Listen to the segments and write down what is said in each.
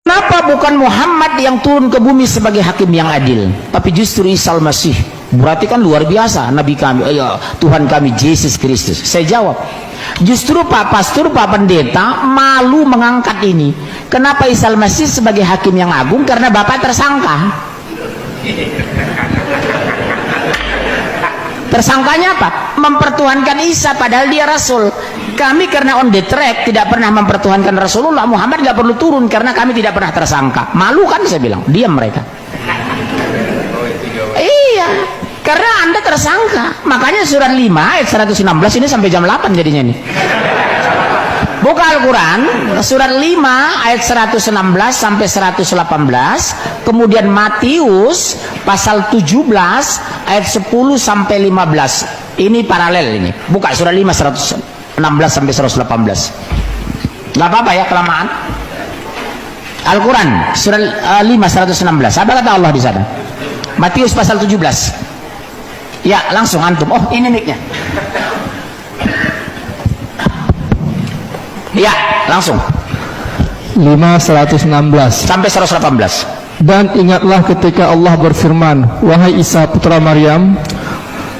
Kenapa bukan Muhammad yang turun ke bumi sebagai hakim yang adil, tapi justru Isa al-Masih? Berarti kan luar biasa Nabi kami, Tuhan kami Yesus Kristus. Saya jawab, justru Pak Pastor, Pak Pendeta malu mengangkat ini. Kenapa Isa al-Masih sebagai hakim yang agung? Karena Bapak tersangka. Tersangkanya apa? Mempertuhankan Isa padahal dia Rasul. Kami karena on the track tidak pernah mempertuhankan Rasulullah Muhammad, nggak perlu turun karena kami tidak pernah tersangka. Malu kan saya bilang, diam mereka. Iya, karena Anda tersangka. Makanya surat 5 ayat 116 ini sampai jam 8 jadinya ini. Buka Al-Quran surat 5 ayat 116 sampai 118, kemudian Matius pasal 17 ayat 10 sampai 15. Ini paralel ini. Buka surat 5 116 sampai 118. Gak apa-apa ya kelamaan. Al-Quran surat 5 116. Apa kata Allah di sana? Matius pasal 17. Ya, langsung antum. Oh, ini mic-nya. Ya, langsung. 5:116 sampai 118. Dan ingatlah ketika Allah berfirman, wahai Isa putra Maryam,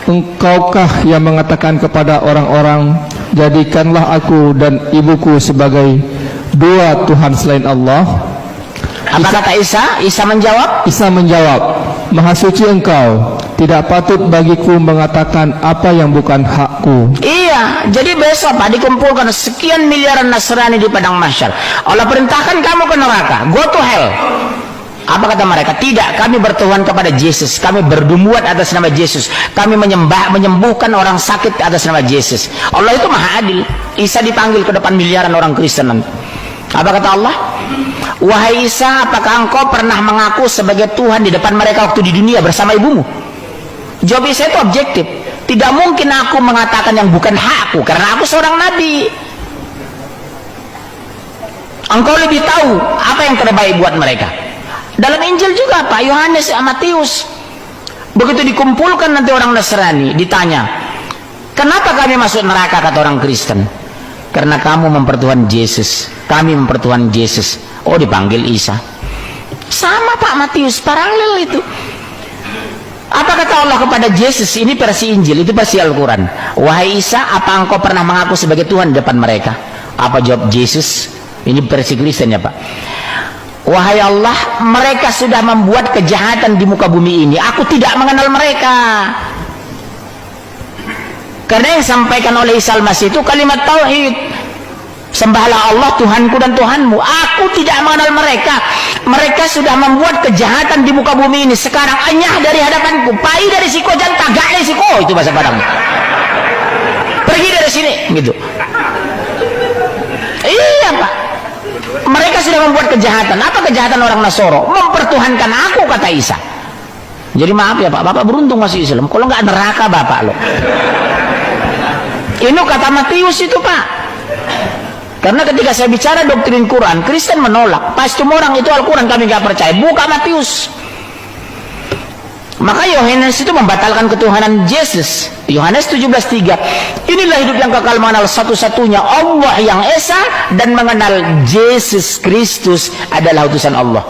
engkaukah yang mengatakan kepada orang-orang, jadikanlah aku dan ibuku sebagai dua Tuhan selain Allah? Apa kata Isa? Isa menjawab? Isa menjawab, Maha suci engkau, tidak patut bagiku mengatakan apa yang bukan hakku. Iya, jadi besok Pak dikumpulkan sekian miliaran Nasrani di padang mahsyar. Allah perintahkan kamu ke neraka, go to hell. Apa kata mereka? Tidak, kami bertuhan kepada Yesus, kami berdumuat atas nama Yesus, kami menyembuhkan orang sakit atas nama Yesus. Allah itu maha adil. Isa dipanggil ke depan miliaran orang Kristen. Apa kata Allah? Wahai Isa, apakah engkau pernah mengaku sebagai Tuhan di depan mereka waktu di dunia bersama ibumu? Jawab Isa itu objektif. Tidak mungkin aku mengatakan yang bukan hakku, karena aku seorang nabi. Engkau lebih tahu apa yang terbaik buat mereka. Dalam Injil juga Pak Yohanes, Matius, begitu dikumpulkan nanti orang Nasrani ditanya, kenapa kami masuk neraka? Kata orang Kristen, karena kamu mempertuhan Yesus, kami mempertuhan Yesus. Oh, dipanggil Isa. Sama Pak Matius, paralel itu. Apa kata Allah kepada Yesus? Ini versi Injil, itu versi Al-Quran. Wahai Isa, apa engkau pernah mengaku sebagai Tuhan di depan mereka? Apa jawab Yesus? Ini versi Kristen ya Pak. Wahai Allah, mereka sudah membuat kejahatan di muka bumi ini, aku tidak mengenal mereka. Karena yang disampaikan oleh Isa al-Masih itu kalimat tauhid, sembahlah Allah Tuhanku dan Tuhanmu. Aku tidak mengenal mereka. Mereka sudah membuat kejahatan di muka bumi ini. Sekarang anyah dari hadapanku, pai dari siko dan tagak dari siko, itu bahasa Padang. Pergi dari sini gitu. Iya Pak, mereka sudah membuat kejahatan. Apa kejahatan orang Nasoro? Mempertuhankan aku, kata Isa. Jadi maaf ya Pak, Bapak beruntung masih Islam. Kalau nggak neraka Bapak loh. Ini kata Matius itu Pak. Karena ketika saya bicara doktrin Quran, Kristen menolak. Pas cuma orang itu Al-Quran kami nggak percaya. Buka Matius. Maka Yohanes itu membatalkan ketuhanan Yesus. Yohanes 17:3. Inilah hidup yang kekal, mengenal satu-satunya Allah yang Esa dan mengenal Yesus Kristus adalah utusan Allah.